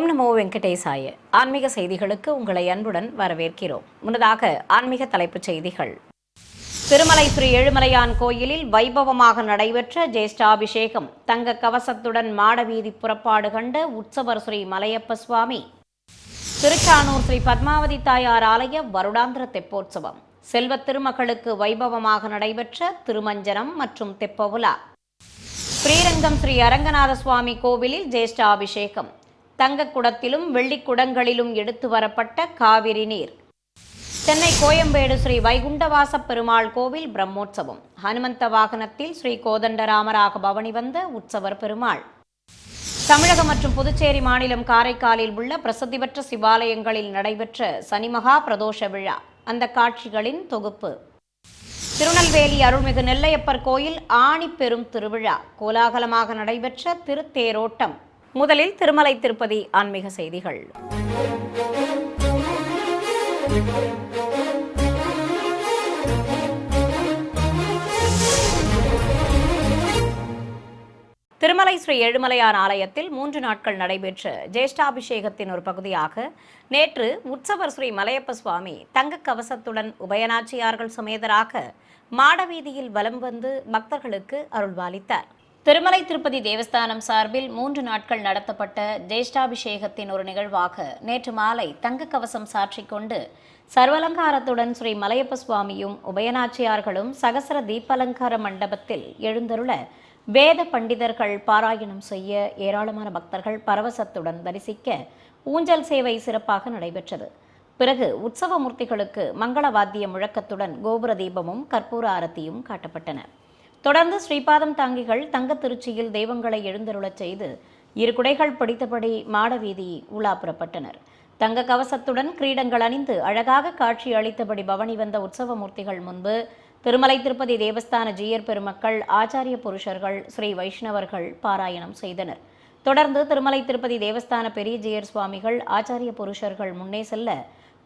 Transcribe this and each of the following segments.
ஓம் நமோ வெங்கடேசாய. ஆன்மீக செய்திகளுக்கு உங்களை அன்புடன் வரவேற்கிறோம். முன்னதாக ஆன்மீக தலைப்புச் செய்திகள். திருமலை ஸ்ரீ ஏழுமலையான் கோயிலில் வைபவமாக நடைபெற்ற ஜேஷ்டாபிஷேகம். தங்க கவசத்துடன் மாடவீதி புறப்பாடு கண்ட உற்சவர் ஸ்ரீ மலையப்ப சுவாமி. திருச்சானூர் ஸ்ரீ பத்மாவதி தாயார் ஆலய வருடாந்திர தெப்போற்சவம். செல்வ திருமகளுக்கு வைபவமாக நடைபெற்ற திருமஞ்சனம் மற்றும் தெப்பவுலா. ஸ்ரீரங்கம் ஸ்ரீ அரங்கநாத சுவாமி கோவிலில் ஜேஷ்டாபிஷேகம். தங்க குடத்திலும் வெள்ளிக் குடங்களிலும் எடுத்து வரப்பட்ட காவிரி நீர். சென்னை கோயம்பேடு ஸ்ரீ வைகுண்டவாச பெருமாள் கோவில் பிரம்மோற்சவம். ஹனுமந்த வாகனத்தில் ஸ்ரீ கோதண்டராமராக பவனி வந்த உற்சவர் பெருமாள். தமிழகம் மற்றும் புதுச்சேரி மாநிலம் காரைக்காலில் உள்ள பிரசித்தி பெற்ற சிவாலயங்களில் நடைபெற்ற சனிமகா பிரதோஷ விழா. அந்த காட்சிகளின் தொகுப்பு. திருநெல்வேலி அருள்மிகு நெல்லையப்பர் கோயில் ஆணி பெரும் திருவிழா. கோலாகலமாக நடைபெற்ற திருத்தேரோட்டம். முதலில் திருமலை திருப்பதி ஆன்மீக செய்திகள். திருமலை ஸ்ரீ ஏழுமலையான் ஆலயத்தில் 3 நாட்கள் நடைபெற்ற ஜேஷ்டாபிஷேகத்தின் ஒரு பகுதியாக நேற்று உற்சவர் ஸ்ரீ மலையப்ப சுவாமி தங்க கவசத்துடன் உபயநாச்சியார்கள் சமேதராக மாடவீதியில் வலம் வந்து பக்தர்களுக்கு அருள்பாலித்தார். திருமலை திருப்பதி தேவஸ்தானம் சார்பில் 3 நாட்கள் நடத்தப்பட்ட ஜேஷ்டாபிஷேகத்தின் ஒரு நிகழ்வாக நேற்று மாலை தங்க கவசம் சாற்றிக்கொண்டு சர்வலங்காரத்துடன் ஸ்ரீ மலையப்ப சுவாமியும் உபயநாச்சியார்களும் சகசர தீபலங்கார மண்டபத்தில் எழுந்தருள வேத பண்டிதர்கள் பாராயணம் செய்ய ஏராளமான பக்தர்கள் பரவசத்துடன் தரிசிக்க ஊஞ்சல் சேவை சிறப்பாக நடைபெற்றது. பிறகு உற்சவ மூர்த்திகளுக்கு மங்கள வாத்திய முழக்கத்துடன் கோபுர தீபமும் கற்பூர ஆரத்தியும் காட்டப்பட்டன. தொடர்ந்து ஸ்ரீபாதம் தாங்கிகள் தங்க திருச்சியில் தெய்வங்களை எழுந்தருளச் செய்து 2 குடைகள் பிடித்தபடி மாடவீதி உலா புறப்பட்டனர். தங்க கவசத்துடன் கிரீடங்கள் அணிந்து அழகாக காட்சி அளித்தபடி பவனி வந்த உற்சவ மூர்த்திகள் முன்பு திருமலை திருப்பதி தேவஸ்தான ஜீயர் பெருமக்கள், ஆச்சாரிய புருஷர்கள், ஸ்ரீ வைஷ்ணவர்கள் பாராயணம் செய்தனர். தொடர்ந்து திருமலை திருப்பதி தேவஸ்தான பெரிய ஜீயர் சுவாமிகள், ஆச்சாரிய புருஷர்கள் முன்னே செல்ல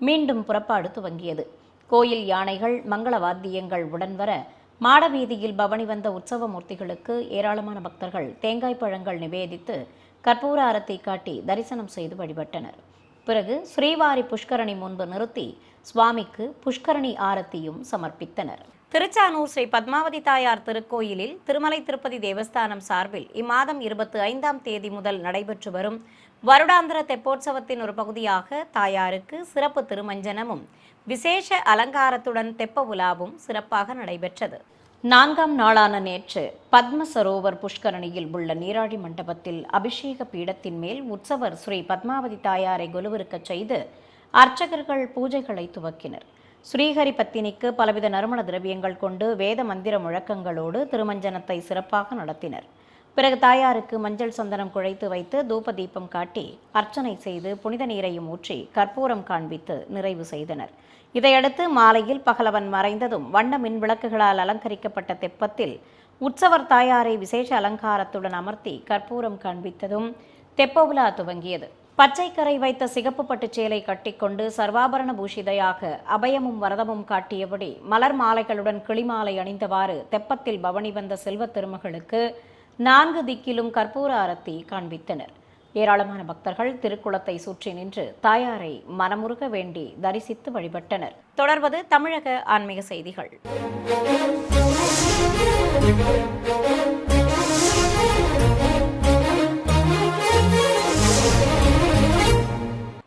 மீண்டும் புறப்பாடு துவங்கியது. கோயில் யானைகள் மங்கள வாத்தியங்கள் உடன் வர மாடவீதியில் பவனி வந்த உற்சவ மூர்த்திகளுக்கு ஏராளமான பக்தர்கள் தேங்காய் பழங்கள் நிவேதித்து கற்பூர ஆரத்தி காட்டி தரிசனம் செய்து வழிபட்டனர். பிறகு ஸ்ரீவாரி புஷ்கரணி முன்பு நிறுத்தி சுவாமிக்கு புஷ்கரணி ஆரத்தியும் சமர்ப்பித்தனர். திருச்சானூர் ஸ்ரீ பத்மாவதி தாயார் திருக்கோயிலில் திருமலை திருப்பதி தேவஸ்தானம் சார்பில் இம்மாதம் 25ஆம் தேதி முதல் நடைபெற்று வரும் வருடாந்திர தெப்போற்சவத்தின் ஒரு பகுதியாக தாயாருக்கு சிறப்பு திருமஞ்சனமும் விசேஷ அலங்காரத்துடன் தெப்ப உலாவும் சிறப்பாக நடைபெற்றது. 4ஆம் நாளான நேற்று பத்ம சரோவர் புஷ்கரணியில் உள்ள நீராழி மண்டபத்தில் அபிஷேக பீடத்தின் மேல் உற்சவர் ஸ்ரீ பத்மாவதி தாயாரை கொலுவிருக்கச் செய்து அர்ச்சகர்கள் பூஜைகளை துவக்கினர். ஸ்ரீஹரி பத்தினிக்கு பலவித நறுமண திரவியங்கள் கொண்டு வேத மந்திர முழக்கங்களோடு திருமஞ்சனத்தை சிறப்பாக நடத்தினர். பிறகு தாயாருக்கு மஞ்சள் சந்தனம் குழைத்து வைத்து தூப தீபம் காட்டி அர்ச்சனை செய்து புனித நீரையும் ஊற்றி கற்பூரம் காண்பித்து நிறைவு செய்தனர். இதையடுத்து மாலையில் பகலவன் மறைந்ததும் வண்ண மின் விளக்குகளால் அலங்கரிக்கப்பட்ட தெப்பத்தில் உற்சவர் தாயாரை விசேஷ அலங்காரத்துடன் அமர்த்தி கற்பூரம் காண்பித்ததும் தெப்ப உலா துவங்கியது. பச்சை கரை வைத்த சிகப்பு பட்டு சேலை கட்டிக்கொண்டு சர்வாபரண பூஷிதையாக அபயமும் வரதமும் காட்டியபடி மலர் மாலைகளுடன் கிளிமாலை அணிந்தவாறு தெப்பத்தில் பவனி வந்த செல்வ திருமகளுக்கு 4 திக்கிலும் கற்பூர ஆரத்தி காண்பித்தனர். ஏராளமான பக்தர்கள் திருக்குளத்தை சுற்றி நின்று தாயாரை மனமுருக வேண்டி தரிசித்து வழிபட்டனர். தொடர்வது தமிழக ஆன்மீக செய்திகள்.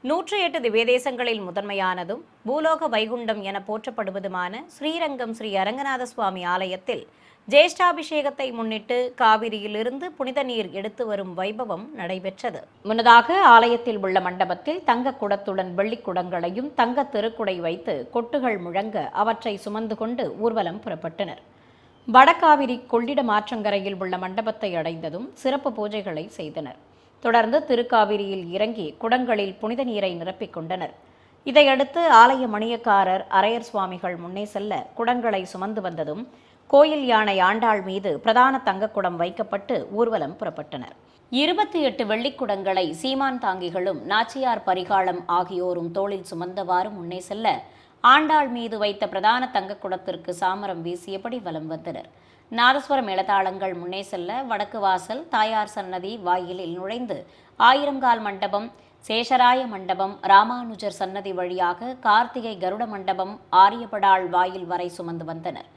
108 திவ்யதேசங்களில் முதன்மையானதும் பூலோக வைகுண்டம் என போற்றப்படுவதுமான ஸ்ரீரங்கம் ஸ்ரீ அரங்கநாத சுவாமி ஆலயத்தில் ஜேஷ்டாபிஷேகத்தை முன்னிட்டு காவிரியிலிருந்து புனித நீர் எடுத்து வரும் வைபவம் நடைபெற்றது. முன்னதாக ஆலயத்தில் உள்ள மண்டபத்தில் தங்க குடத்துடன் வெள்ளிக் குடங்களையும் தங்க திருக்குடை வைத்து கொட்டுகள் முழங்க அவற்றை சுமந்து கொண்டு ஊர்வலம் புறப்பட்டனர். வடகாவிரி கொள்ளிட மாற்றங்கரையில் உள்ள மண்டபத்தை அடைந்ததும் சிறப்பு பூஜைகளை செய்தனர். தொடர்ந்து திருக்காவிரியில் இறங்கி குடங்களில் புனித நீரை நிரப்பிக் கொண்டனர். இதையடுத்து ஆலய மணியக்காரர் அரையர் சுவாமிகள் முன்னே செல்ல குடங்களை சுமந்து வந்ததும் கோயில் யானை ஆண்டாள் மீது பிரதான தங்கக்குடம் வைக்கப்பட்டு ஊர்வலம் புறப்பட்டனர். 28 வெள்ளிக்குடங்களை சீமான் தாங்கிகளும் நாச்சியார் பரிகாளம் ஆகியோரும் தோளில் சுமந்தவாறு முன்னே செல்ல ஆண்டாள் மீது வைத்த பிரதான தங்கக்குடத்திற்கு சாமரம் வீசியபடி வலம் வந்தனர். நாதஸ்வர மேளதாளங்கள் முன்னே செல்ல வடக்கு வாசல் தாயார் சன்னதி வாயிலில் நுழைந்து 1000 கால் மண்டபம் சேஷராய மண்டபம், ராமானுஜர் சன்னதி வழியாக கார்த்திகை கருட மண்டபம், ஆரியபடாள் வாயில் வரை சுமந்து வந்தனர்.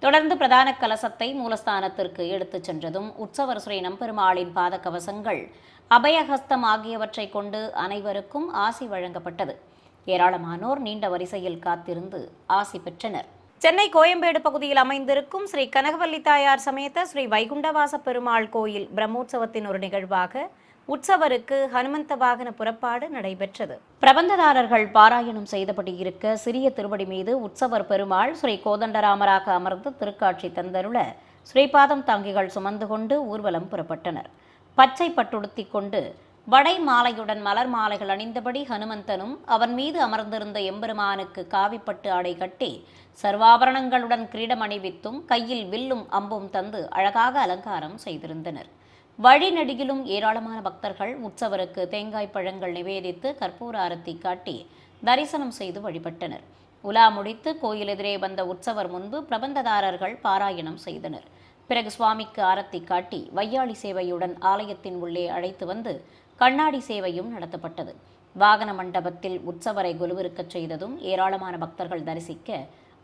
தொடர்ந்து பிரதான கலசத்தை மூலஸ்தானத்திற்கு எடுத்துச் சென்றதும் உற்சவர் ஸ்ரீ நம்பெருமாளின் பாத கவசங்கள், அபயஹஸ்தம் ஆகியவற்றை கொண்டு அனைவருக்கும் ஆசி வழங்கப்பட்டது. ஏராளமானோர் நீண்ட வரிசையில் காத்திருந்து ஆசி பெற்றனர். சென்னை கோயம்பேடு பகுதியில் அமைந்திருக்கும் ஸ்ரீ கனகவல்லி தாயார் சமேத ஸ்ரீ வைகுண்டவாச பெருமாள் கோயில் பிரம்மோற்சவத்தின் ஒரு நிகழ்வாக உற்சவருக்கு ஹனுமந்த வாகன புறப்பாடு நடைபெற்றது. பிரபந்ததாரர்கள் பாராயணம் செய்தபடி இருக்க சிறிய திருவடி மீது உற்சவர் பெருமாள் ஸ்ரீ கோதண்டராமராக அமர்ந்து திருக்காட்சி தந்தருள ஸ்ரீபாதம் தாங்கிகள் சுமந்து கொண்டு ஊர்வலம் புறப்பட்டனர். பச்சை பட்டுடுத்தி கொண்டு வடை மாலையுடன் மலர் மாலைகள் அணிந்தபடி ஹனுமந்தனும் அவன் மீது அமர்ந்திருந்த எம்பெருமானுக்கு காவிப்பட்டு ஆடை கட்டி சர்வாபரணங்களுடன் கிரீடம் அணிவித்தும் கையில் வில்லும் அம்பும் தந்து அழகாக அலங்காரம் செய்திருந்தனர். வழிநெடுகிலும் ஏராளமான பக்தர்கள் உற்சவருக்கு தேங்காய் பழங்கள் நிவேதித்து கற்பூர ஆரத்தி காட்டி தரிசனம் செய்து வழிபட்டனர். உலா முடித்து கோயில் எதிரே வந்த உற்சவர் முன்பு பிரபந்ததாரர்கள் பாராயணம் செய்தனர். பிறகு சுவாமிக்கு ஆரத்தி காட்டி வையாளி சேவையுடன் ஆலயத்தின் உள்ளே அழைத்து வந்து கண்ணாடி சேவையும் நடத்தப்பட்டது. வாகன மண்டபத்தில் உற்சவரை குலுவிருக்கச் செய்ததும் ஏராளமான பக்தர்கள் தரிசிக்க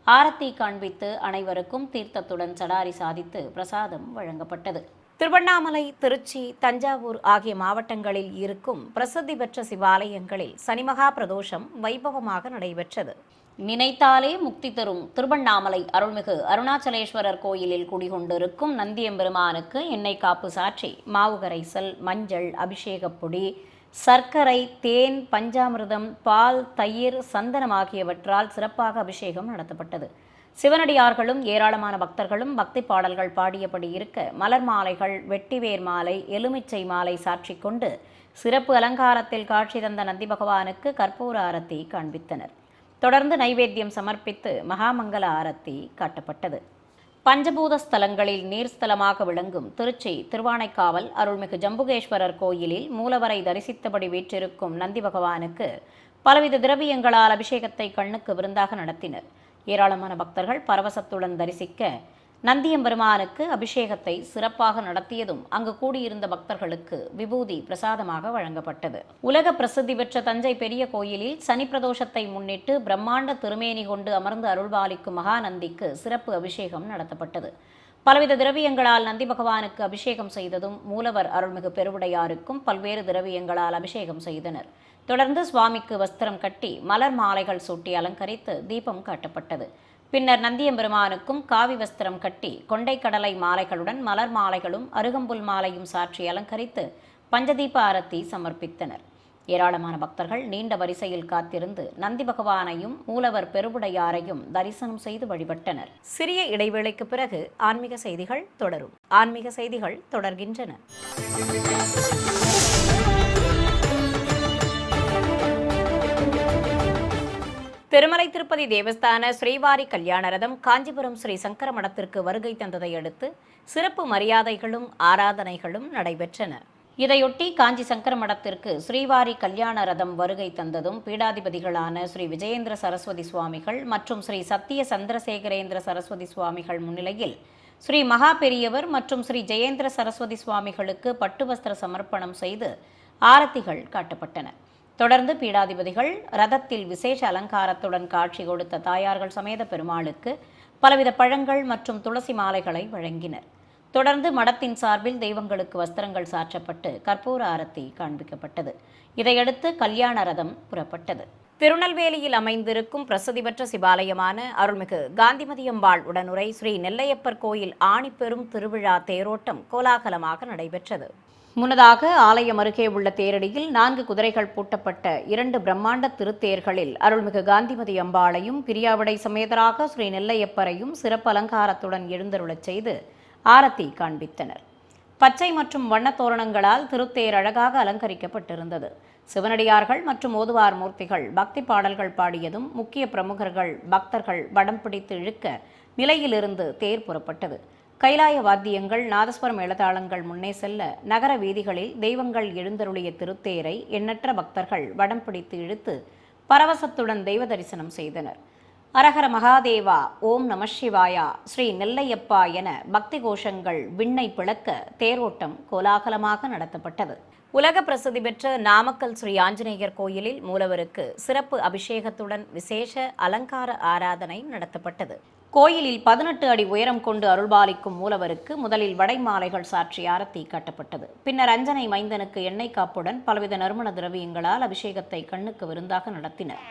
ஆரத்தி காண்பித்து அனைவருக்கும் தீர்த்தத்துடன் சடாரி சாதித்து பிரசாதம் வழங்கப்பட்டது. திருவண்ணாமலை, திருச்சி, தஞ்சாவூர் ஆகிய மாவட்டங்களில் இருக்கும் பிரசித்தி பெற்ற சிவாலயங்களில் சனிமகா பிரதோஷம் வைபவமாக நடைபெற்றது. நினைத்தாலே முக்தி தரும் திருவண்ணாமலை அருள்மிகு அருணாச்சலேஸ்வரர் கோயிலில் குடிகொண்டிருக்கும் நந்தியம்பெருமானுக்கு எண்ணெய் காப்பு சாற்றி மாவு கரைசல், மஞ்சள், அபிஷேகப் பொடி, சர்க்கரை, தேன், பஞ்சாமிர்தம், பால், தயிர், சந்தனம் ஆகியவற்றால் சிறப்பாக அபிஷேகம் நடத்தப்பட்டது. சிவனடியார்களும் ஏராளமான பக்தர்களும் பக்தி பாடல்கள் பாடியபடி இருக்க மலர் மாலைகள், வெட்டிவேர் மாலை, எலுமிச்சை மாலை சாற்றிக் கொண்டு சிறப்பு அலங்காரத்தில் காட்சி தந்த நந்தி பகவானுக்கு கற்பூர ஆரத்தி காண்பித்தனர். தொடர்ந்து நைவேத்தியம் சமர்ப்பித்து மகாமங்கல ஆரத்தி காட்டப்பட்டது. பஞ்சபூத ஸ்தலங்களில் நீர்ஸ்தலமாக விளங்கும் திருச்சி திருவானைக்காவல் அருள்மிகு ஜம்புகேஸ்வரர் கோயிலில் மூலவரை தரிசித்தபடி வீற்றிருக்கும் நந்தி பகவானுக்கு பலவித திரவியங்களால் அபிஷேகத்தை கண்ணுக்கு விருந்தாக நடத்தினர். ஏராளமான பக்தர்கள் பரவசத்துடன் தரிசிக்க நந்தியம்பெருமானுக்கு அபிஷேகத்தை சிறப்பாக நடத்தியதும் அங்கு கூடியிருந்த பக்தர்களுக்கு விபூதி பிரசாதமாக வழங்கப்பட்டது. உலக பிரசித்தி பெற்ற தஞ்சை பெரிய கோயிலில் சனி பிரதோஷத்தை முன்னிட்டு பிரம்மாண்ட திருமேனி கொண்டு அமர்ந்து அருள்பாலிக்கும் மகாநந்திக்கு சிறப்பு அபிஷேகம் நடத்தப்பட்டது. பலவித திரவியங்களால் நந்தி பகவானுக்கு அபிஷேகம் செய்ததும் மூலவர் அருள்மிகு பெருவுடையாருக்கும் பல்வேறு திரவியங்களால் அபிஷேகம் செய்தனர். தொடர்ந்து சுவாமிக்கு வஸ்திரம் கட்டி மலர் மாலைகள் சூட்டி அலங்கரித்து தீபம் காட்டப்பட்டது. பின்னர் நந்தியம்பெருமானுக்கும் காவி வஸ்திரம் கட்டி கொண்டைக்கடலை மாலைகளுடன் மலர் மாலைகளும் அருகம்புல் மாலையும் சாற்றி அலங்கரித்து பஞ்சதீப ஆரத்தி சமர்ப்பித்தனர். ஏராளமான பக்தர்கள் நீண்ட வரிசையில் காத்திருந்து நந்தி பகவானையும் மூலவர் பெருவுடையாரையும் தரிசனம் செய்து வழிபட்டனர். சிறிய இடைவேளைக்கு பிறகு ஆன்மீக செய்திகள் தொடரும். ஆன்மீக செய்திகள் தொடர்கின்றன. திருமலை திருப்பதி தேவஸ்தான ஸ்ரீவாரி கல்யாண ரதம் காஞ்சிபுரம் ஸ்ரீ சங்கர மடத்திற்கு வருகை தந்ததை அடுத்து சிறப்பு மரியாதைகளும் ஆராதனைகளும் நடைபெற்றன. இதையொட்டி காஞ்சி சங்கர மடத்திற்கு ஸ்ரீவாரி கல்யாண ரதம் வருகை தந்ததும் பீடாதிபதிகளான ஸ்ரீ விஜயேந்திர சரஸ்வதி சுவாமிகள் மற்றும் ஸ்ரீ சத்திய சந்திரசேகரேந்திர சரஸ்வதி சுவாமிகள் முன்னிலையில் ஸ்ரீ மகா பெரியவர் மற்றும் ஸ்ரீ ஜெயேந்திர சரஸ்வதி சுவாமிகளுக்கு பட்டு வஸ்திர சமர்ப்பணம் செய்து ஆரத்திகள் காட்டப்பட்டன. தொடர்ந்து பீடாதிபதிகள் ரதத்தில் விசேஷ அலங்காரத்துடன் காட்சி கொடுத்த தாயார்கள் சமேத பெருமாளுக்கு பலவித பழங்கள் மற்றும் துளசி மாலைகளை வழங்கினர். தொடர்ந்து மடத்தின் சார்பில் தெய்வங்களுக்கு வஸ்திரங்கள் சாற்றப்பட்டு கற்பூர ஆரத்தி காண்பிக்கப்பட்டது. இதையடுத்து கல்யாண ரதம் புறப்பட்டது. திருநெல்வேலியில் அமைந்திருக்கும் பிரசித்தி பெற்ற சிவாலயமான அருள்மிகு காந்திமதியம்பாள் உடனுரை ஸ்ரீ நெல்லையப்பர் கோயில் ஆணிப்பெரும் திருவிழா தேரோட்டம் கோலாகலமாக நடைபெற்றது. முன்னதாக ஆலயம் அருகே உள்ள தேரடியில் 4 குதிரைகள் பூட்டப்பட்ட 2 பிரம்மாண்ட திருத்தேர்களில் அருள்மிகு காந்திமதி அம்பாளையும் பிரியாவிடை சமேதராக ஸ்ரீ நெல்லையப்பரையும் சிறப்பு அலங்காரத்துடன் எழுந்தருளச் செய்து ஆரத்தி காண்பித்தனர். பச்சை மற்றும் வண்ணத்தோரணங்களால் திருத்தேர் அழகாக அலங்கரிக்கப்பட்டிருந்தது. சிவனடியார்கள் மற்றும் ஓதுவார் மூர்த்திகள் பக்தி பாடல்கள் பாடியதும் முக்கிய பிரமுகர்கள் பக்தர்கள் வடம் பிடித்து இழுக்க நிலையிலிருந்து தேர் புறப்பட்டது. கைலாய வாத்தியங்கள், நாதஸ்வர மேளதாளங்கள் முன்னே செல்ல நகர வீதிகளில் தெய்வங்கள் எழுந்தருளிய திருத்தேரை எண்ணற்ற பக்தர்கள் வடம் பிடித்து இழுத்து பரவசத்துடன் தெய்வ தரிசனம் செய்தனர். அரஹர மகாதேவா, ஓம் நம சிவாயா, ஸ்ரீ நெல்லையப்பா என பக்தி கோஷங்கள் விண்ணை பிளக்க தேரோட்டம் கோலாகலமாக நடத்தப்பட்டது. உலக பிரசித்தி பெற்ற நாமக்கல் ஸ்ரீ ஆஞ்சநேயர் கோயிலில் மூலவருக்கு சிறப்பு அபிஷேகத்துடன் விசேஷ அலங்கார ஆராதனை நடத்தப்பட்டது. கோயிலில் 18 அடி உயரம் கொண்டு அருள்பாலிக்கும் மூலவருக்கு முதலில் வடை மாலைகள் சாற்றி ஆரத்தி காட்டப்பட்டது. பின்னர் அஞ்சனை மைந்தனுக்கு எண்ணெய் காப்புடன் பலவித நறுமண திரவியங்களால் அபிஷேகத்தை கண்ணுக்கு விருந்தாக நடத்தினர்.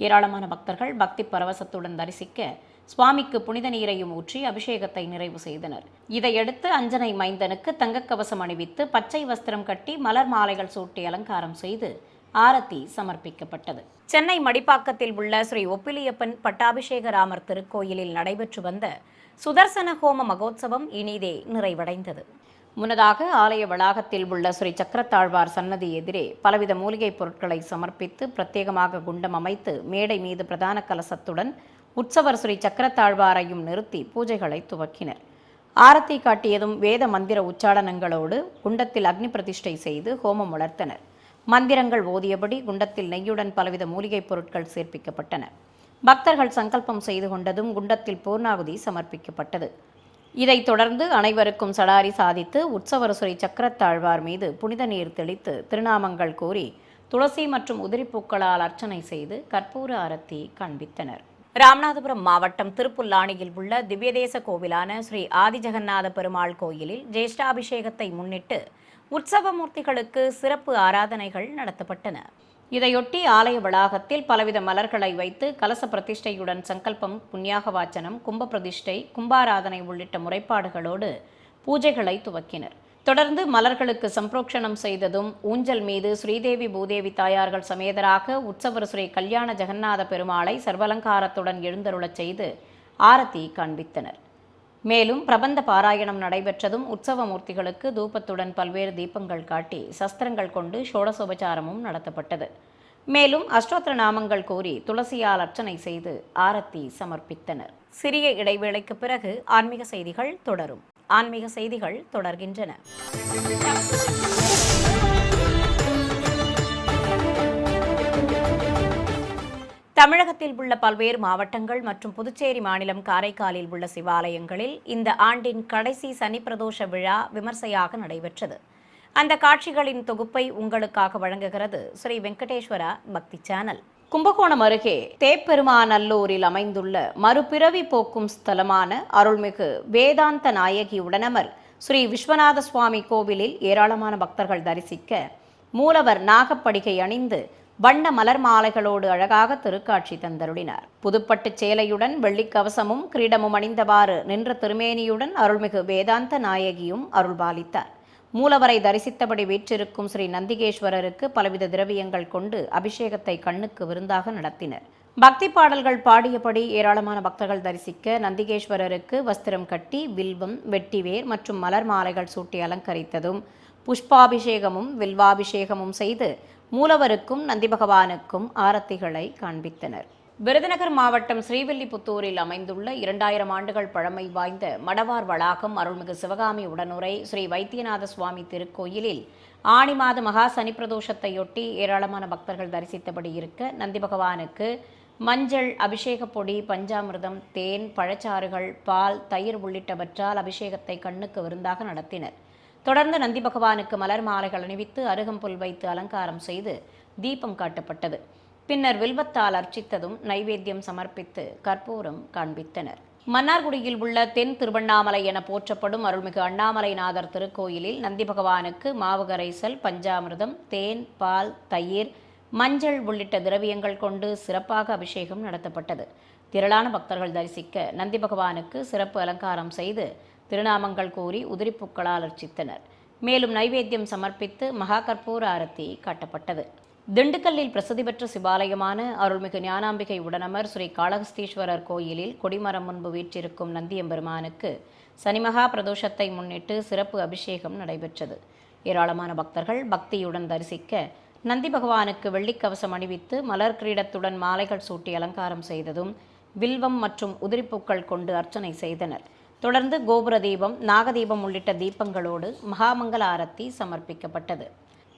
ஏராளமான பக்தர்கள் பக்தி பரவசத்துடன் தரிசிக்க சுவாமிக்கு புனித நீரையும் ஊற்றி அபிஷேகத்தை நிறைவு செய்தனர். இதையடுத்து அஞ்சனை மைந்தனுக்கு தங்கக்கவசம் அணிவித்து பச்சை வஸ்திரம் கட்டி மலர் மாலைகள் சூட்டி அலங்காரம் செய்து ஆரத்தி சமர்ப்பிக்கப்பட்டது. சென்னை மடிப்பாக்கத்தில் உள்ள ஸ்ரீ ஒப்பிலியப்பன் பட்டாபிஷேக ராமர் திருக்கோயிலில் நடைபெற்று வந்த சுதர்சன ஹோம மகோத்சவம் இனிதே நிறைவடைந்தது. முன்னதாக ஆலய வளாகத்தில் உள்ள ஸ்ரீ சக்கரத்தாழ்வார் சன்னதி எதிரே பலவித மூலிகைப் பொருட்களை சமர்ப்பித்து பிரத்யேகமாக குண்டம் அமைத்து மேடை மீது பிரதான கலசத்துடன் உற்சவர் ஸ்ரீ சக்கரத்தாழ்வாரையும் நிறுத்தி பூஜைகளை துவக்கினர். ஆரத்தி காட்டியதும் வேத மந்திர உச்சாடனங்களோடு குண்டத்தில் அக்னி பிரதிஷ்டை செய்து ஹோமம் வளர்த்தனர். மந்திரங்கள் ஓதியபடி குண்டத்தில் நெய்யுடன் பலவித மூலிகைப் பொருட்கள் சேர்ப்பிக்கப்பட்டன. பக்தர்கள் சங்கல்பம் செய்து கொண்டதும் குண்டத்தில் பூர்ணாகுதி சமர்ப்பிக்கப்பட்டது. இதைத் தொடர்ந்து அனைவருக்கும் சடாரி சாதித்து உற்சவர் ஸ்ரீ சக்கரத்தாழ்வார் மீது புனித நீர் தெளித்து திருநாமங்கள் கூறி துளசி மற்றும் உதிரிப்பூக்களால் அர்ச்சனை செய்து கற்பூர ஆரத்தி காண்பித்தனர். ராமநாதபுரம் மாவட்டம் திருப்புல்லானியில் உள்ள திவ்யதேச கோவிலான ஸ்ரீ ஆதிஜகநாத பெருமாள் கோயிலில் ஜேஷ்டாபிஷேகத்தை முன்னிட்டு உற்சவமூர்த்திகளுக்கு சிறப்பு ஆராதனைகள் நடத்தப்பட்டன. இதையொட்டி ஆலய வளாகத்தில் பலவித மலர்களை வைத்து கலச பிரதிஷ்டையுடன் சங்கல்பம், புண்ணியாக வாச்சனம், கும்ப பிரதிஷ்டை, கும்பாராதனை உள்ளிட்ட முறைப்பாடுகளோடு பூஜைகளை துவக்கினர். தொடர்ந்து மலர்களுக்கு சம்பரோக்ஷணம் செய்ததும் ஊஞ்சல் மீது ஸ்ரீதேவி பூதேவி தாயார்கள் சமேதராக உற்சவர் ஸ்ரீ கல்யாண ஜெகநாத பெருமாளை சர்வலங்காரத்துடன் எழுந்தருளச் செய்து ஆரத்தி காண்பித்தனர். மேலும் பிரபந்த பாராயணம் நடைபெற்றதும் உற்சவமூர்த்திகளுக்கு தூபத்துடன் பல்வேறு தீபங்கள் காட்டி சஸ்திரங்கள் கொண்டு ஷோடசோபச்சாரமும் நடத்தப்பட்டது. மேலும் அஷ்டோத்திர நாமங்கள் கூறி துளசியால் அர்ச்சனை செய்து ஆரத்தி சமர்ப்பித்தனர். சிறிய இடைவேளைக்கு பிறகு ஆன்மீக செய்திகள் தொடரும். ஆன்மீக செய்திகள் தொடர்கின்றன. தமிழகத்தில் உள்ள பல்வேறு மாவட்டங்கள் மற்றும் புதுச்சேரி மாநிலம் காரைக்காலில் உள்ள சிவாலயங்களில் இந்த ஆண்டின் கடைசி சனி பிரதோஷ விழா விமர்சையாக நடைபெற்றது. அந்த காட்சிகளின் தொகுப்பை உங்களுக்காக வழங்குகிறது ஸ்ரீ வெங்கடேஸ்வரா பக்தி சேனல். கும்பகோணம் அருகே தேப்பெருமாநல்லூரில் அமைந்துள்ள மறுபிறவி போக்கும் ஸ்தலமான அருள்மிகு வேதாந்த நாயகி உடனமர் ஸ்ரீ விஸ்வநாத சுவாமி கோவிலில் ஏராளமான பக்தர்கள் தரிசிக்க மூலவர் நாகப்படிகை அணிந்து வண்ண மலர் மாலைகளோடு அழகாக திருக்காட்சி தந்தருளினார். புதுப்பட்டு சேலையுடன் வெள்ளிக்கவசமும் கிரீடமும் அணிந்தவாறு நின்ற திருமேனியுடன் அருள்மிகு வேதாந்த நாயகியும் அருள்பாலித்தார். மூலவரை தரிசித்தபடி வீற்றிருக்கும் ஸ்ரீ நந்திகேஸ்வரருக்கு பலவித திரவியங்கள் கொண்டு அபிஷேகத்தை கண்ணுக்கு விருந்தாக நடத்தினர். பக்தி பாடல்கள் பாடியபடி ஏராளமான பக்தர்கள் தரிசிக்க நந்திகேஸ்வரருக்கு வஸ்திரம் கட்டி வில்வம், வெட்டிவேர் மற்றும் மலர் மாலைகள் சூட்டி அலங்கரித்ததும் புஷ்பாபிஷேகமும் வில்வாபிஷேகமும் செய்து மூலவருக்கும் நந்தி பகவானுக்கும் ஆரத்திகளை காண்பித்தனர். விருதுநகர் மாவட்டம் ஸ்ரீவில்லிபுத்தூரில் அமைந்துள்ள 2000 ஆண்டுகள் பழமை வாய்ந்த மடவார் வளாகம் அருள்மிகு சிவகாமி உடனுரை ஸ்ரீ வைத்தியநாத சுவாமி திருக்கோயிலில் ஆணி மாத மகா சனி பிரதோஷத்தையொட்டி ஏராளமான பக்தர்கள் தரிசித்தபடி இருக்க நந்தி பகவானுக்கு மஞ்சள், அபிஷேக பொடி, பஞ்சாமிர்தம், தேன், பழச்சாறுகள், பால், தயிர் உள்ளிட்டவற்றால் அபிஷேகத்தை கண்ணுக்கு விருந்தாக நடத்தினர். தொடர்ந்து நந்தி பகவானுக்கு மலர் மாலைகள் அணிவித்து அருகம்புல் வைத்து அலங்காரம் செய்து தீபம் காட்டப்பட்டது. பின்னர் வில்வத்தால் அர்ச்சித்ததும் நைவேத்தியம் சமர்ப்பித்து கற்பூரம் காண்பித்தனர். மன்னார்குடியில் உள்ள தென் திருவண்ணாமலை என போற்றப்படும் அருள்மிகு அண்ணாமலைநாதர் திருக்கோயிலில் நந்தி பகவானுக்கு மாவு கரைசல், பஞ்சாமிர்தம், தேன், பால், தயிர், மஞ்சள் உள்ளிட்ட திரவியங்கள் கொண்டு சிறப்பாக அபிஷேகம் நடத்தப்பட்டது. திரளான பக்தர்கள் தரிசிக்க நந்தி பகவானுக்கு சிறப்பு அலங்காரம் செய்து திருநாமங்கள் கூறி உதிரிப்பூக்களால் அர்ச்சித்தனர். மேலும் நைவேத்தியம் சமர்ப்பித்து மகா கற்பூர ஆரத்தி காட்டப்பட்டது. திண்டுக்கல்லில் பிரசித்தி பெற்ற சிவாலயமான அருள்மிகு ஞானாம்பிகை உடனமர் ஸ்ரீ காளஹஸ்தீஸ்வரர் கோயிலில் கொடிமரம் முன்பு வீற்றிருக்கும் நந்தியம்பெருமானுக்கு சனிமகா பிரதோஷத்தை முன்னிட்டு சிறப்பு அபிஷேகம் நடைபெற்றது. ஏராளமான பக்தர்கள் பக்தியுடன் தரிசிக்க நந்தி பகவானுக்கு வெள்ளிக்கவசம் அணிவித்து மலர் கிரீடத்துடன் மாலைகள் சூட்டி அலங்காரம் செய்ததும் வில்வம் மற்றும் உதிரிப்பூக்கள் கொண்டு அர்ச்சனை செய்தனர். தொடர்ந்து கோபுர தீபம், நாகதீபம் உள்ளிட்ட தீபங்களோடு மகாமங்கல ஆரத்தி சமர்ப்பிக்கப்பட்டது.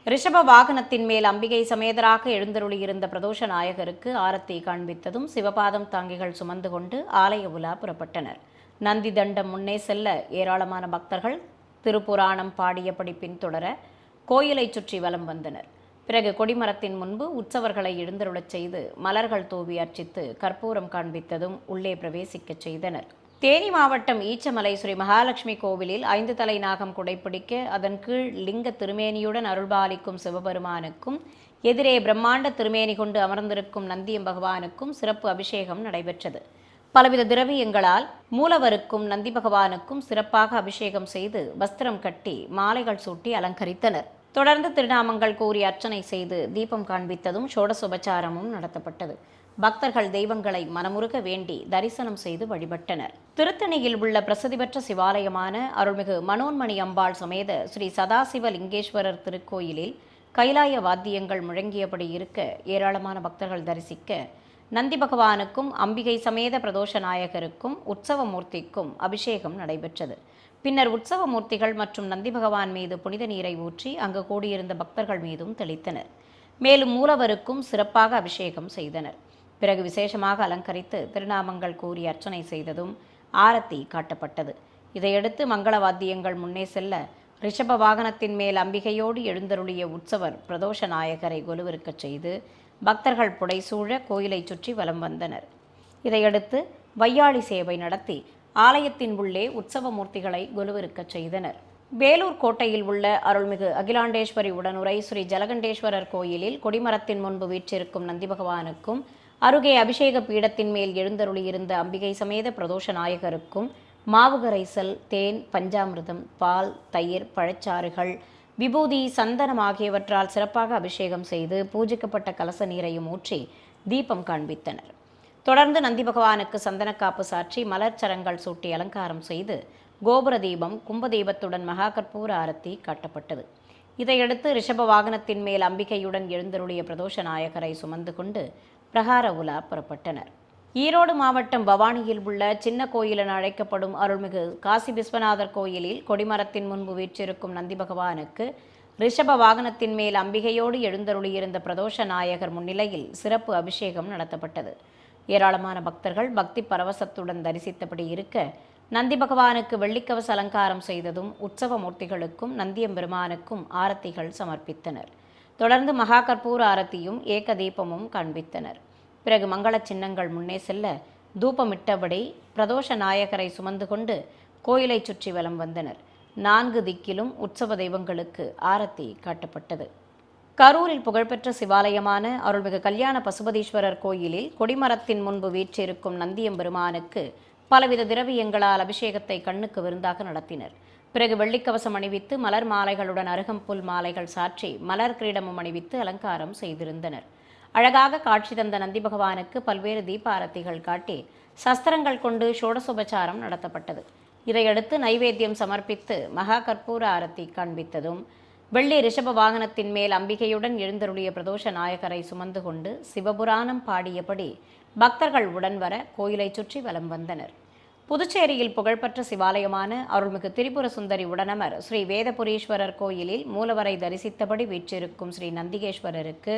ரிஷப வாகனத்தின் மேல் அம்பிகை சமேதராக எழுந்தருளியிருந்த பிரதோஷ நாயகருக்கு ஆரத்தி காண்பித்ததும் சிவபாதம் தாங்கிகள் சுமந்து கொண்டு ஆலய உலா புறப்பட்டனர். நந்தி தண்டம் முன்னே செல்ல ஏராளமான பக்தர்கள் திருப்புராணம் பாடியபடி பின்தொடர கோயிலை சுற்றி வலம் வந்தனர். பிறகு கொடிமரத்தின் முன்பு உற்சவர்களை எழுந்தருளச் செய்து மலர்கள் தூவி அர்ச்சித்து கற்பூரம் காண்பித்ததும் உள்ளே பிரவேசிக்கச் செய்தனர். தேனி மாவட்டம் ஈச்சமலை ஸ்ரீ மகாலட்சுமி கோவிலில் 5 தலை நாகம் குடைப்பிடிக்க அதன் கீழ் லிங்க திருமேனியுடன் அருள்பாலிக்கும் சிவபெருமானுக்கும் எதிரே பிரம்மாண்ட திருமேனி கொண்டு அமர்ந்திருக்கும் நந்தியம் பகவானுக்கும் சிறப்பு அபிஷேகம் நடைபெற்றது. பலவித திரவியங்களால் மூலவருக்கும் நந்தி பகவானுக்கும் சிறப்பாக அபிஷேகம் செய்து வஸ்திரம் கட்டி மாலைகள் சூட்டி அலங்கரித்தனர். தொடர்ந்து திருநாமங்கள் கூறி அர்ச்சனை செய்து தீபம் காண்பித்ததும் ஷோடசோபச்சாரமும் நடத்தப்பட்டது. பக்தர்கள் தெய்வங்களை மனமுருக வேண்டி தரிசனம் செய்து வழிபட்டனர். திருத்தணியில் உள்ள பிரசித்தி பெற்ற சிவாலயமான அருள்மிகு மனோன்மணி அம்பாள் சமேத ஸ்ரீ சதாசிவ லிங்கேஸ்வரர் திருக்கோயிலில் கைலாய வாத்தியங்கள் முழங்கியபடி இருக்க ஏராளமான பக்தர்கள் தரிசிக்க நந்தி பகவானுக்கும் அம்பிகை சமேத பிரதோஷ நாயகருக்கும் உற்சவ மூர்த்திக்கும் அபிஷேகம் நடைபெற்றது. பின்னர் உற்சவ மூர்த்திகள் மற்றும் நந்தி பகவான் மீது புனித நீரை ஊற்றி அங்கு கூடியிருந்த பக்தர்கள் மீதும் தெளித்தனர். மேலும் மூலவருக்கும் சிறப்பாக அபிஷேகம் செய்தனர். பிறகு விசேஷமாக அலங்கரித்து திருநாமங்கள் கூறி அர்ச்சனை செய்ததும் ஆரத்தி காட்டப்பட்டது. இதையடுத்து மங்கள வாத்தியங்கள் முன்னே செல்ல ரிஷப வாகனத்தின் மேல் அம்பிகையோடு எழுந்தருளிய உற்சவர் பிரதோஷ நாயகரை கொலுவிருக்கச் செய்து பக்தர்கள் புடைசூழ கோயிலை சுற்றி வலம் வந்தனர். இதையடுத்து வையாளி சேவை நடத்தி ஆலயத்தின் உள்ளே உற்சவ மூர்த்திகளை கொலுவிருக்கச் செய்தனர். வேலூர் கோட்டையில் உள்ள அருள்மிகு அகிலாண்டேஸ்வரி உடனுரை ஸ்ரீ ஜலகண்டேஸ்வரர் கோயிலில் கொடிமரத்தின் முன்பு வீற்றிருக்கும் நந்தி பகவானுக்கும் அருகே அபிஷேக பீடத்தின் மேல் எழுந்தருளியிருந்த அம்பிகை சமேத பிரதோஷ நாயகருக்கும் மாவுகரைசல், தேன், பஞ்சாமிர்தம், பால், தயிர், பழச்சாறுகள், விபூதி, சந்தனம் ஆகியவற்றால் சிறப்பாக அபிஷேகம் செய்து பூஜிக்கப்பட்ட கலச நீரையும் ஊற்றி தீபம் காண்பித்தனர். தொடர்ந்து நந்தி பகவானுக்கு சந்தனக்காப்பு சாற்றி மலர்ச்சரங்கள் சூட்டி அலங்காரம் செய்து கோபுர தீபம், கும்பதீபத்துடன் மகா கற்பூர ஆரத்தி காட்டப்பட்டது. இதையடுத்து ரிஷப வாகனத்தின் மேல் அம்பிகையுடன் எழுந்தருளிய பிரதோஷ நாயகரை சுமந்து கொண்டு பிரகார உலா புறப்பட்டனர். ஈரோடு மாவட்டம் பவானியில் உள்ள சின்ன கோயில் என அழைக்கப்படும் அருள்மிகு காசி விஸ்வநாதர் கோயிலில் கொடிமரத்தின் முன்பு வீற்றிருக்கும் நந்தி பகவானுக்கு ரிஷப வாகனத்தின் மேல் அம்பிகையோடு எழுந்தருளியிருந்த பிரதோஷ நாயகர் முன்னிலையில் சிறப்பு அபிஷேகம் நடத்தப்பட்டது. ஏராளமான பக்தர்கள் பக்தி பரவசத்துடன் தரிசித்தபடி இருக்க நந்தி பகவானுக்கு வெள்ளிக்கவச அலங்காரம் செய்ததும் உற்சவ மூர்த்திகளுக்கும் நந்தியம்பெருமானுக்கும் ஆரத்திகள் சமர்ப்பித்தனர். தொடர்ந்து மகா கற்பூர ஆரத்தியும் ஏக தீபமும் காண்பித்தனர். பிறகு மங்கள சின்னங்கள் முன்னே செல்ல தூபமிட்டபடி பிரதோஷ நாயகரை சுமந்து கொண்டு கோயிலை சுற்றி வலம் வந்தனர். 4 திக்கிலும் உற்சவ தெய்வங்களுக்கு ஆரத்தி காட்டப்பட்டது. கரூரில் புகழ்பெற்ற சிவாலயமான அருள்மிகு கல்யாண பசுபதீஸ்வரர் கோயிலில் கொடிமரத்தின் முன்பு வீற்றிருக்கும் நந்தியம்பெருமானுக்கு பலவித திரவியங்களால் அபிஷேகத்தை கண்ணுக்கு விருந்தாக நடத்தினர். பிறகு வெள்ளிக்கவசம் அணிவித்து மலர் மாலைகளுடன் அருகம்புல் மாலைகள் சாற்றி மலர் கிரீடமும் அணிவித்து அலங்காரம் செய்திருந்தனர். அழகாக காட்சி தந்த நந்தி பகவானுக்கு பல்வேறு தீபாரத்திகள் காட்டி சஸ்திரங்கள் கொண்டு ஷோடசோபச்சாரம் நடத்தப்பட்டது. இதையடுத்து நைவேத்தியம் சமர்ப்பித்து மகா கற்பூர ஆரத்தி காண்பித்ததும் வெள்ளி ரிஷப வாகனத்தின் மேல் அம்பிகையுடன் எழுந்தருளிய பிரதோஷ நாயகரை சுமந்து கொண்டு சிவபுராணம் பாடியபடி பக்தர்கள் உடன் வர கோயிலை சுற்றி வலம் வந்தனர். புதுச்சேரியில் புகழ்பெற்ற சிவாலயமான அருள்மிகு திரிபுர சுந்தரி உடனமர் ஸ்ரீ வேதபுரீஸ்வரர் கோயிலில் மூலவரை தரிசித்தபடி வீற்றிருக்கும் ஸ்ரீ நந்திகேஸ்வரருக்கு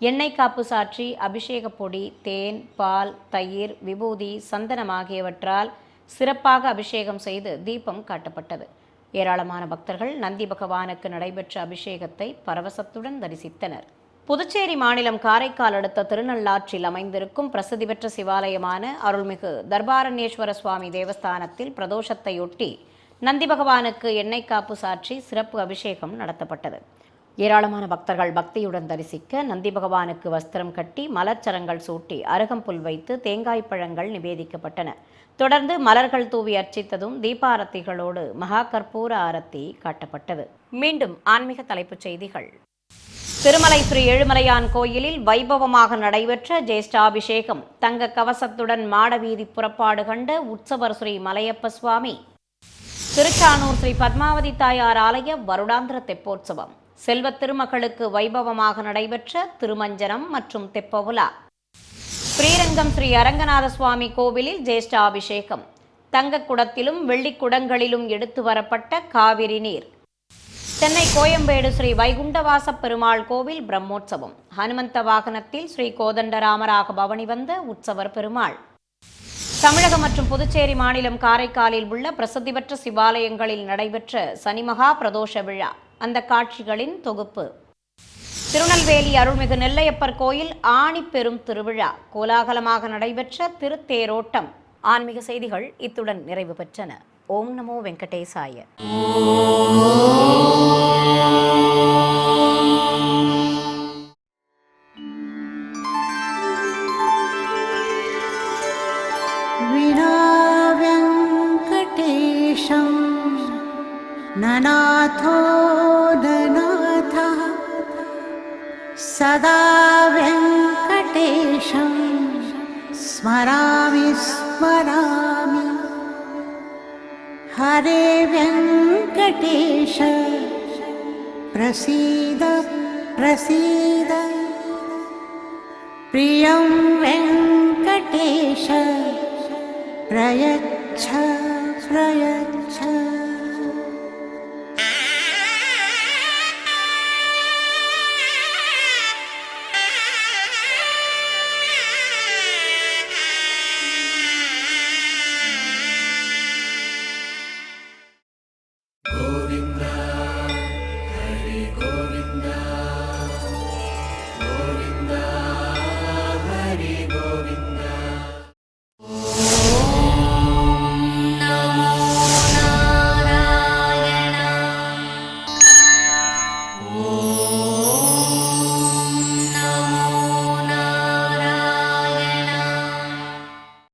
எண்ணெய் காப்பு சாற்றி அபிஷேக பொடி, தேன், பால், தயிர், விபூதி, சந்தனம் ஆகியவற்றால் சிறப்பாக அபிஷேகம் செய்து தீபம் காட்டப்பட்டது. ஏராளமான பக்தர்கள் நந்தி பகவானுக்கு நடைபெற்ற அபிஷேகத்தை பரவசத்துடன் தரிசித்தனர். புதுச்சேரி மாநிலம் காரைக்கால் அடுத்த திருநள்ளாற்றில் அமைந்திருக்கும் பிரசித்தி பெற்ற சிவாலயமான அருள்மிகு தர்பாரண்யேஸ்வர சுவாமி தேவஸ்தானத்தில் பிரதோஷத்தையொட்டி நந்தி பகவானுக்கு எண்ணெய் காப்பு சாற்றி சிறப்பு அபிஷேகம் நடத்தப்பட்டது. ஏராளமான பக்தர்கள் பக்தியுடன் தரிசிக்க நந்தி பகவானுக்கு வஸ்திரம் கட்டி மலர்ச்சரங்கள் சூட்டி அருகம்புல் வைத்து தேங்காய் பழங்கள் நிவேதிக்கப்பட்டன. தொடர்ந்து மலர்கள் தூவி அர்ச்சித்ததும் தீபாரத்திகளோடு மகா கற்பூர ஆரத்தி காட்டப்பட்டது. மீண்டும் ஆன்மீக தலைப்புச் செய்திகள். திருமலை ஸ்ரீ ஏழுமலையான் கோயிலில் வைபவமாக நடைபெற்ற ஜேஷ்டாபிஷேகம். தங்க கவசத்துடன் மாடவீதி புறப்பாடு கண்ட உற்சவர் ஸ்ரீ மலையப்ப சுவாமி. திருச்சானூர் ஸ்ரீ பத்மாவதி தாயார் ஆலய வருடாந்திர தெப்போற்சவம். செல்வத் திருமகளுக்கு வைபவமாக நடைபெற்ற திருமஞ்சனம் மற்றும் தெப்பவுலா. ஸ்ரீரங்கம் ஸ்ரீ அரங்கநாத சுவாமி கோவிலில் ஜேஷ்டாபிஷேகம். தங்கக் குடத்திலும் வெள்ளிக் குடங்களிலும் எடுத்து வரப்பட்ட காவிரி நீர். சென்னை கோயம்பேடு ஸ்ரீ வைகுண்டவாச பெருமாள் கோவில் பிரம்மோற்சவம். ஹனுமந்த வாகனத்தில் ஸ்ரீ கோதண்டராமராக பவனி வந்த உற்சவர் பெருமாள். தமிழகம் மற்றும் புதுச்சேரி மாநிலம் காரைக்காலில் உள்ள பிரசித்தி பெற்ற சிவாலயங்களில் நடைபெற்ற சனிமகா பிரதோஷ விழா. அந்த காட்சிகளின் தொகுப்பு. திருநெல்வேலி அருள்மிகு நெல்லையப்பர் கோயில் ஆணி பெரும் திருவிழா. கோலாகலமாக நடைபெற்ற திருத்தேரோட்டம். ஆன்மீக செய்திகள் இத்துடன் நிறைவு பெற்றன. ஓம் நமோ வெங்கடேசாய. विनाव्यङ्कटेशं ननाथो ननाथः सदा व्यङ्कटेशं स्मरामि स्मरामि. हरे व्यङ्कटेश प्रसीद प्रसीद. प्रियं वेङ्कटेश प्रयच्छ